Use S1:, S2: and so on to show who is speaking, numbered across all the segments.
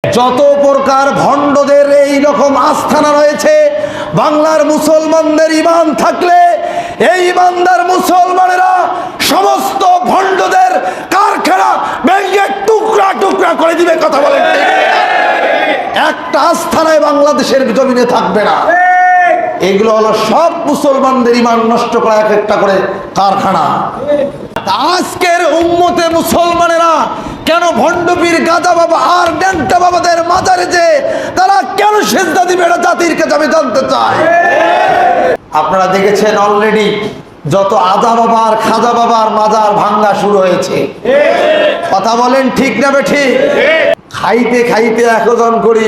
S1: যত প্রকার ভণ্ডদের এই রকম আস্থানা রয়েছে, বাংলার মুসলমানদের ঈমান থাকলে এই ঈমানদার মুসলমানেরা সমস্ত ভণ্ডদের কারখানা ভেঙে টুকরা টুকরা করে দিবে। কথা বলেন, একটা আস্থানায় বাংলাদেশের জমিনে থাকবে না। এগুলো হলো সব মুসলমানদের ঈমান নষ্ট করা এক একটা করে কারখানা। আজকের উম্মতে মুসলমানেরা কেন ভণ্ডপীর গাজা বাবা আর ড্যাংটা বাবাদের মাজারে যে তারা কেন সেজদা দিবে, এটা জাতির কাছে আমি জানতে চাই। আপনারা দেখেছেন অলরেডি যত আজা বাবা আর খাজা বাবার মাজার ভাঙ্গা শুরু হয়েছে। কথা বলেন ঠিক না বেঠিক? খাইতে খাইতে একজন করি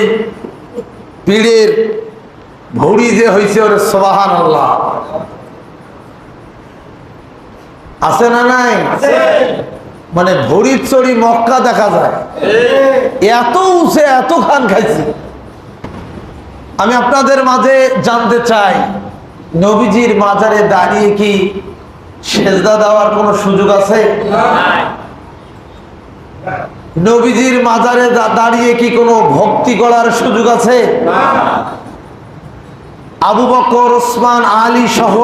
S1: পীরের ভৌড়ি যে হয়েছে ওরে সুবহানাল্লাহ আছে না নাই? মানে ভরির চড়ি মক্কা দেখা যায়, এত উঁচে এত খান খাইছি। আমি আপনাদের মাঝে জানতে চাই, নবীজির মাজারে দাঁড়িয়ে কি সেজদা দেওয়ার কোনো সুযোগ আছে? নবীজির মাজারে দাঁড়িয়ে কি কোনো ভক্তি করার সুযোগ আছে? আবু বকর, ওসমান, আলী সহ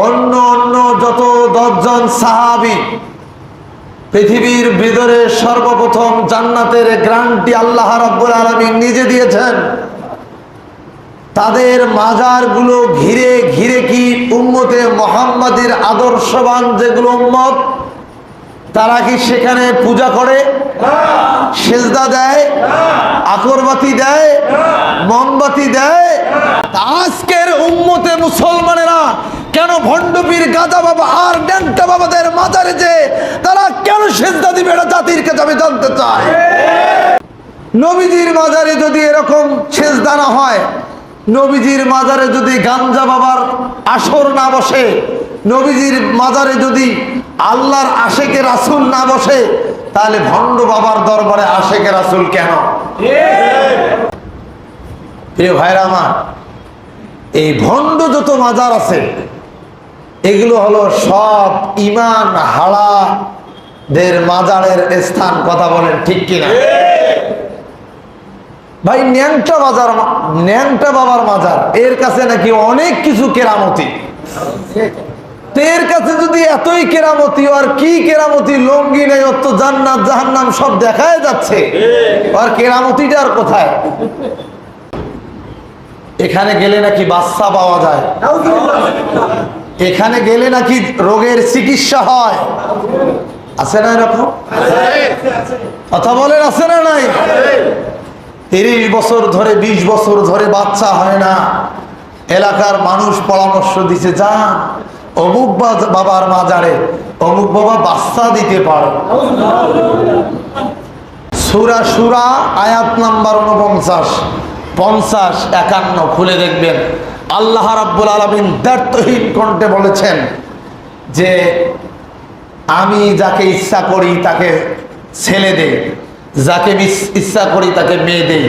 S1: অন্য অন্য যত 10 জন সাহাবী পৃথিবীর ভিতরে সর্বপ্রথম জান্নাতের গ্যারান্টি আল্লাহ রাব্বুল আলামিন নিজে দিয়েছেন, তাদের মাজারগুলো ঘিরে ঘিরে কি উম্মতে মুহাম্মাদীর আদর্শবান যেগুলো উম্মত তারা কি সেখানে পূজা করে, সেজদা দেয়, আকরবাতি দেয়, মোমবাতি দেয়? আজকের উম্মতে মুসলমানেরা কেন ভণ্ডপীর গাজা বাবা আর ড্যাংটা বাবাদের মাজারে যে তারা কেন সেজদা দিবে, এটা জাতির কাছে আমি জানতে চাই। নবীজির মাজারে যদি এরকম সেজদা না হয়, নবীজির মাজারে যদি গাঞ্জা বাবার আসর না বসে, নবীজির মাজারে যদি আল্লাহর আশেকে রাসূল না বসে, তাহলে ভণ্ড বাবার দরবারে আশেকে রাসূল কেন? প্রিয় ভাইরা আমার, এই ভণ্ড যত মাজার আছে এগুলো হলো সব ঈমান হারাদের মাজারের স্থান। কথা বলেন ঠিক কিনা? ভাই ন্যাংটা বাজার, ন্যাংটা বাবার মাজার, এর কাছে নাকি অনেক কিছু কেরামতি। এর কাছে যদি এতই কেরামতি, আর কি কেরামতি, লঙ্গি নেই, অত জান্নাত জাহান্নাম সব দেখায় যাচ্ছে, আর কেরামতিটার কোথায়? এখানে গেলে নাকি বাচ্চা পাওয়া যায়, এখানে গেলে নাকি রোগের চিকিৎসা হয়। আছে না এরকম? কথা বলেন আছে না নাই? 30 বছর ধরে 20 বছর ধরে বাচ্চা হয় না, এলাকার মানুষ পরামর্শ দিছে, যা অমুক বাবার মাজারে, অমুক বাবা বাচ্চা দিতে পারে। সূরা সূরা আয়াত নাম্বার 49, 50, 51 খুলে দেখবেন। আল্লাহ রাব্বুল আলামিন দ্ব্যর্থহীন কণ্ঠে বলেছেন যে আমি যাকে ইচ্ছা করি তাকে ছেলে দেই, যাকে ইচ্ছা করি তাকে মেয়ে দেই,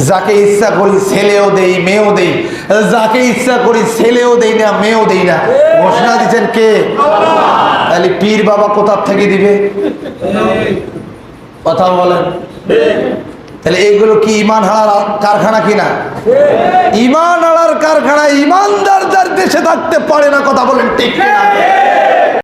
S1: যাকে ইচ্ছা করি ছেলেও দেই মেয়েও দেই, যাকে ইচ্ছা করি ছেলেও দেই না মেয়েও দেই না। ঘোষণা দিচ্ছেন কে? তাহলে পীর বাবা কোথার থেকে দিবে? কথা বলেন। তাহলে এইগুলো কি ঈমান হারার কারখানা কিনা? ঈমান হারার কারখানা। ঈমানদার যার দেশে থাকতে পারে না। কথা বলেন ঠিক কিনা?